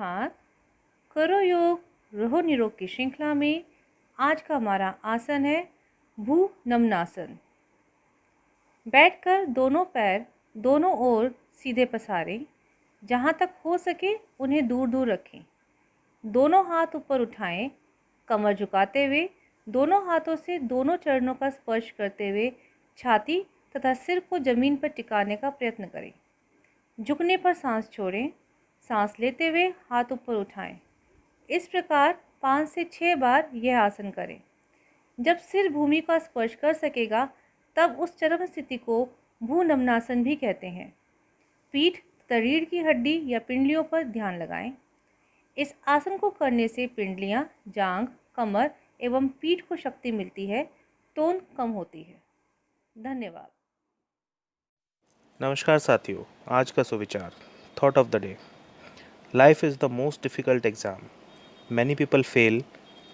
सुप्रभात। करो योग रहो निरोग की श्रृंखला में आज का हमारा आसन है भू नमनासन। बैठकर दोनों पैर दोनों ओर सीधे पसारें। जहाँ तक हो सके उन्हें दूर दूर रखें। दोनों हाथ ऊपर उठाएं। कमर झुकाते हुए दोनों हाथों से दोनों चरणों का स्पर्श करते हुए छाती तथा सिर को जमीन पर टिकाने का प्रयत्न करें। झुकने पर सांस छोड़ें। सांस लेते हुए हाथ ऊपर उठाएं। इस प्रकार 5 से 6 बार यह आसन करें। जब सिर भूमि का स्पर्श कर सकेगा तब उस चरम स्थिति को भू नमनासन भी कहते हैं। पीठ तथा रीढ़ की हड्डी या पिंडलियों पर ध्यान लगाएं। इस आसन को करने से पिंडलियां, जांघ, कमर एवं पीठ को शक्ति मिलती है, टोन कम होती है। धन्यवाद। नमस्कार साथियों, आज का सुविचार thought of the day. Life is the most difficult exam. Many people fail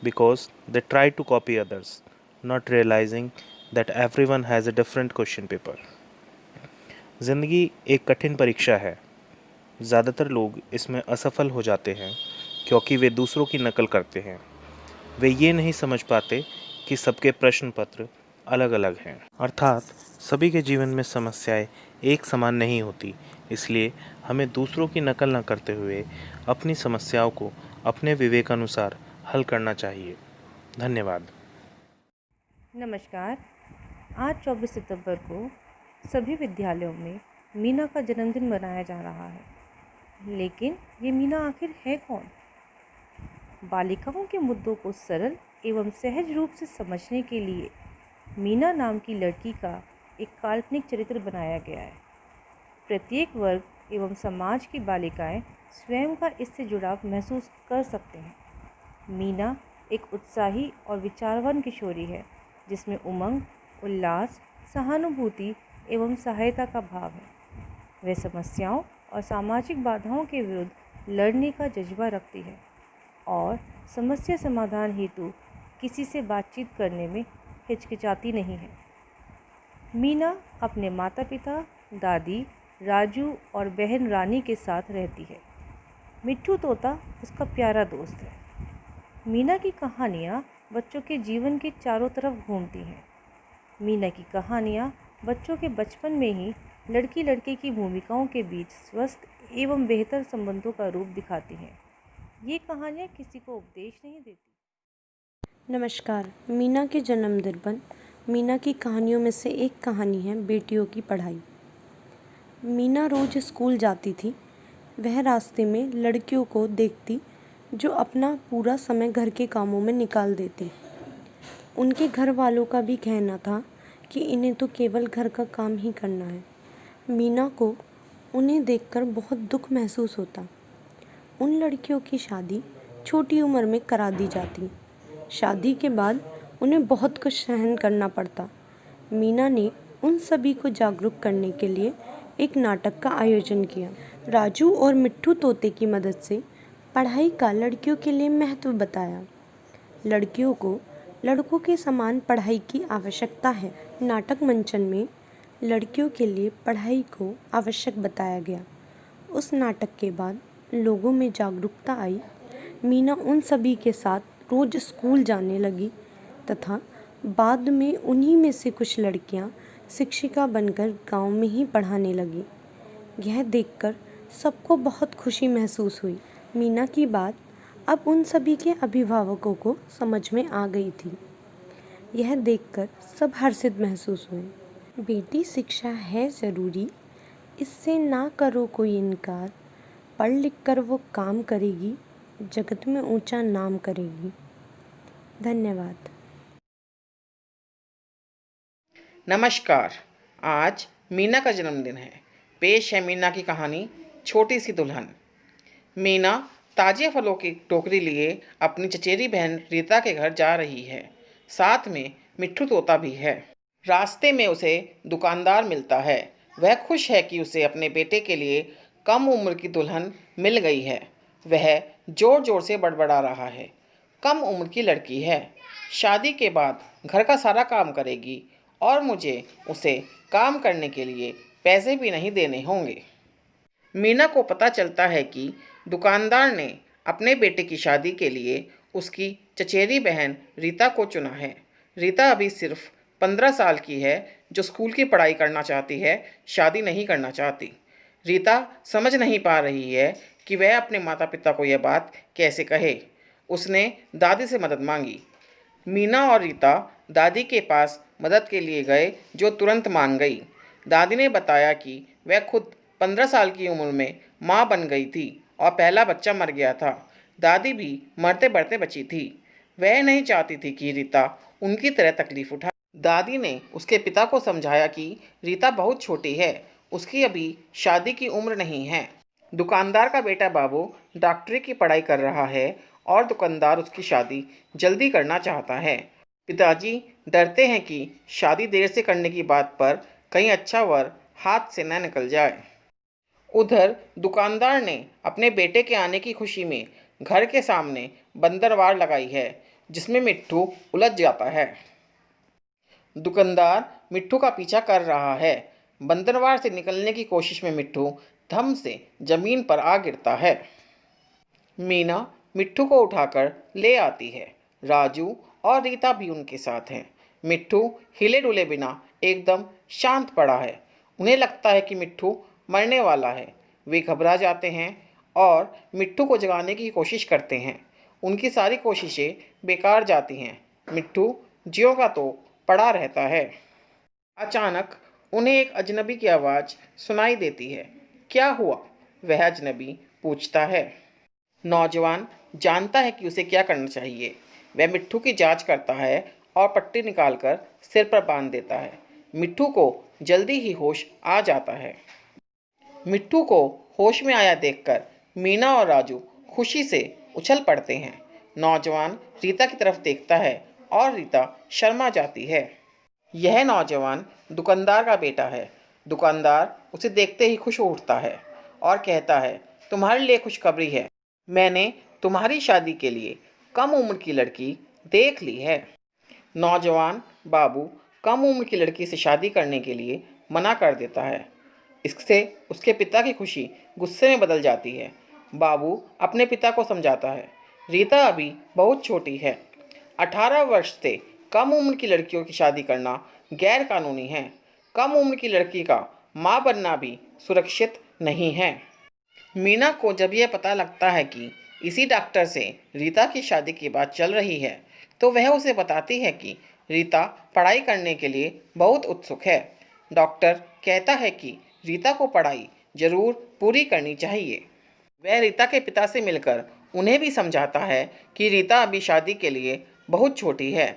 because they try to copy others, not realising that everyone has a different question paper. ज़िंदगी एक कठिन परीक्षा है। ज़्यादातर लोग इसमें असफल हो जाते हैं क्योंकि वे दूसरों की नकल करते हैं। वे ये नहीं समझ पाते कि सबके प्रश्न पत्र अलग अलग हैं, अर्थात सभी के जीवन में समस्याएं एक समान नहीं होती। इसलिए हमें दूसरों की नकल न करते हुए अपनी समस्याओं को अपने विवेक अनुसार हल करना चाहिए। धन्यवाद। नमस्कार। आज 24 सितंबर को सभी विद्यालयों में मीना का जन्मदिन मनाया जा रहा है। लेकिन ये मीना आखिर है कौन? बालिकाओं के मुद्दों को सरल एवं सहज रूप से समझने के लिए मीना नाम की लड़की का एक काल्पनिक चरित्र बनाया गया है। प्रत्येक वर्ग एवं समाज की बालिकाएं स्वयं का इससे जुड़ाव महसूस कर सकते हैं। मीना एक उत्साही और विचारवान किशोरी है जिसमें उमंग, उल्लास, सहानुभूति एवं सहायता का भाव है। वह समस्याओं और सामाजिक बाधाओं के विरुद्ध लड़ने का जज्बा रखती है और समस्या समाधान हेतु किसी से बातचीत करने में हिचकिचाती नहीं है। मीना अपने माता पिता, दादी राजू और बहन रानी के साथ रहती है। मिट्ठू तोता उसका प्यारा दोस्त है। मीना की कहानियाँ बच्चों के जीवन के चारों तरफ घूमती हैं। मीना की कहानियाँ बच्चों के बचपन में ही लड़की लड़के की भूमिकाओं के बीच स्वस्थ एवं बेहतर संबंधों का रूप दिखाती हैं। ये कहानियाँ किसी को उपदेश नहीं देती। नमस्कार। मीना के जन्मदिन पर मीना की कहानियों में से एक कहानी है बेटियों की पढ़ाई। मीना रोज़ स्कूल जाती थी। वह रास्ते में लड़कियों को देखती जो अपना पूरा समय घर के कामों में निकाल देते। उनके घर वालों का भी कहना था कि इन्हें तो केवल घर का काम ही करना है। मीना को उन्हें देखकर बहुत दुख महसूस होता। उन लड़कियों की शादी छोटी उम्र में करा दी जाती। शादी के बाद उन्हें बहुत कुछ सहन करना पड़ता। मीना ने उन सभी को जागरूक करने के लिए एक नाटक का आयोजन किया। राजू और मिट्ठू तोते की मदद से पढ़ाई का लड़कियों के लिए महत्व बताया। लड़कियों को लड़कों के समान पढ़ाई की आवश्यकता है। नाटक मंचन में लड़कियों के लिए पढ़ाई को आवश्यक बताया गया। उस नाटक के बाद लोगों में जागरूकता आई। मीना उन सभी के साथ रोज़ स्कूल जाने लगी तथा बाद में उन्हीं में से कुछ लड़कियां शिक्षिका बनकर गांव में ही पढ़ाने लगी। यह देखकर सबको बहुत खुशी महसूस हुई। मीना की बात अब उन सभी के अभिभावकों को समझ में आ गई थी। यह देखकर सब हर्षित महसूस हुए। बेटी शिक्षा है ज़रूरी, इससे ना करो कोई इनकार। पढ़ लिख कर वो काम करेगी, जगत में ऊंचा नाम करेगी। धन्यवाद। नमस्कार। आज मीना का जन्मदिन है। पेश है मीना की कहानी छोटी सी दुल्हन। मीना ताजे फलों की टोकरी लिए अपनी चचेरी बहन रीता के घर जा रही है। साथ में मिट्ठू तोता भी है। रास्ते में उसे दुकानदार मिलता है। वह खुश है कि उसे अपने बेटे के लिए कम उम्र की दुल्हन मिल गई है। वह जोर जोर से बड़बड़ा रहा है। कम उम्र की लड़की है, शादी के बाद घर का सारा काम करेगी और मुझे उसे काम करने के लिए पैसे भी नहीं देने होंगे। मीना को पता चलता है कि दुकानदार ने अपने बेटे की शादी के लिए उसकी चचेरी बहन रीता को चुना है। रीता अभी सिर्फ 15 साल की है, जो स्कूल की पढ़ाई करना चाहती है, शादी नहीं करना चाहती। रीता समझ नहीं पा रही है कि वह अपने माता पिता को यह बात कैसे कहे। उसने दादी से मदद मांगी। मीना और रीता दादी के पास मदद के लिए गए, जो तुरंत मान गई। दादी ने बताया कि वह खुद 15 साल की उम्र में माँ बन गई थी और पहला बच्चा मर गया था। दादी भी मरते बढ़ते बची थी। वह नहीं चाहती थी कि रीता उनकी तरह तकलीफ उठाए। दादी ने उसके पिता को समझाया कि रीता बहुत छोटी है, उसकी अभी शादी की उम्र नहीं है। दुकानदार का बेटा बाबू डॉक्टरी की पढ़ाई कर रहा है और दुकानदार उसकी शादी जल्दी करना चाहता है। पिताजी डरते हैं कि शादी देर से करने की बात पर कहीं अच्छा वर हाथ से न निकल जाए। उधर दुकानदार ने अपने बेटे के आने की खुशी में घर के सामने बंदरवार लगाई है, जिसमें मिट्ठू उलझ जाता है। दुकानदार मिट्ठू का पीछा कर रहा है। बंदरवार से निकलने की कोशिश में मिट्ठू धम से जमीन पर आ गिरता है। मीना मिट्ठू को उठाकर ले आती है। राजू और रीता भी उनके साथ हैं। मिट्ठू हिले डुले बिना एकदम शांत पड़ा है। उन्हें लगता है कि मिट्ठू मरने वाला है। वे घबरा जाते हैं और मिट्ठू को जगाने की कोशिश करते हैं। उनकी सारी कोशिशें बेकार जाती हैं। मिट्ठू ज्यों का तो पड़ा रहता है। अचानक उन्हें एक अजनबी की आवाज़ सुनाई देती है। क्या हुआ? वह अजनबी पूछता है। नौजवान जानता है कि उसे क्या करना चाहिए। वह मिट्ठू की जांच करता है और पट्टी निकालकर सिर पर बांध देता है। मिट्ठू को जल्दी ही होश आ जाता है। मिट्ठू को होश में आया देखकर मीना और राजू खुशी से उछल पड़ते हैं। नौजवान रीता की तरफ देखता है और रीता शर्मा जाती है। यह नौजवान दुकानदार का बेटा है। दुकानदार उसे देखते ही खुश हो उठता है और कहता है, तुम्हारे लिए खुशखबरी है। मैंने तुम्हारी शादी के लिए कम उम्र की लड़की देख ली है। नौजवान बाबू कम उम्र की लड़की से शादी करने के लिए मना कर देता है। इससे उसके पिता की खुशी गुस्से में बदल जाती है। बाबू अपने पिता को समझाता है, रीता अभी बहुत छोटी है। 18 वर्ष से कम उम्र की लड़कियों की शादी करना गैर कानूनी है। कम उम्र की लड़की का माँ बनना भी सुरक्षित नहीं है। मीना को जब यह पता लगता है कि इसी डॉक्टर से रीता की शादी की बात चल रही है, तो वह उसे बताती है कि रीता पढ़ाई करने के लिए बहुत उत्सुक है। डॉक्टर कहता है कि रीता को पढ़ाई जरूर पूरी करनी चाहिए। वह रीता के पिता से मिलकर उन्हें भी समझाता है कि रीता अभी शादी के लिए बहुत छोटी है।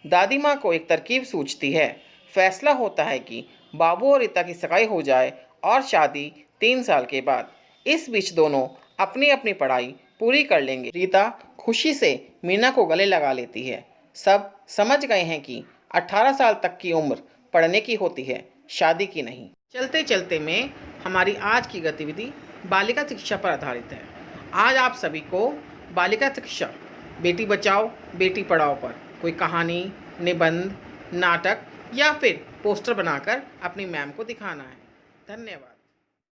दादी माँ को एक तरकीब सूझती है। फैसला होता है कि बाबू और रीता की सगाई हो जाए और शादी 3 साल के बाद। इस बीच दोनों अपनी अपनी पढ़ाई पूरी कर लेंगे। रीता खुशी से मीना को गले लगा लेती है। सब समझ गए हैं कि 18 साल तक की उम्र पढ़ने की होती है, शादी की नहीं। चलते चलते में हमारी आज की गतिविधि बालिका शिक्षा पर आधारित है। आज आप सभी को बालिका शिक्षा, बेटी बचाओ बेटी पढ़ाओ पर कोई कहानी, निबंध, नाटक या फिर पोस्टर बनाकर अपनी मैम को दिखाना है। धन्यवाद।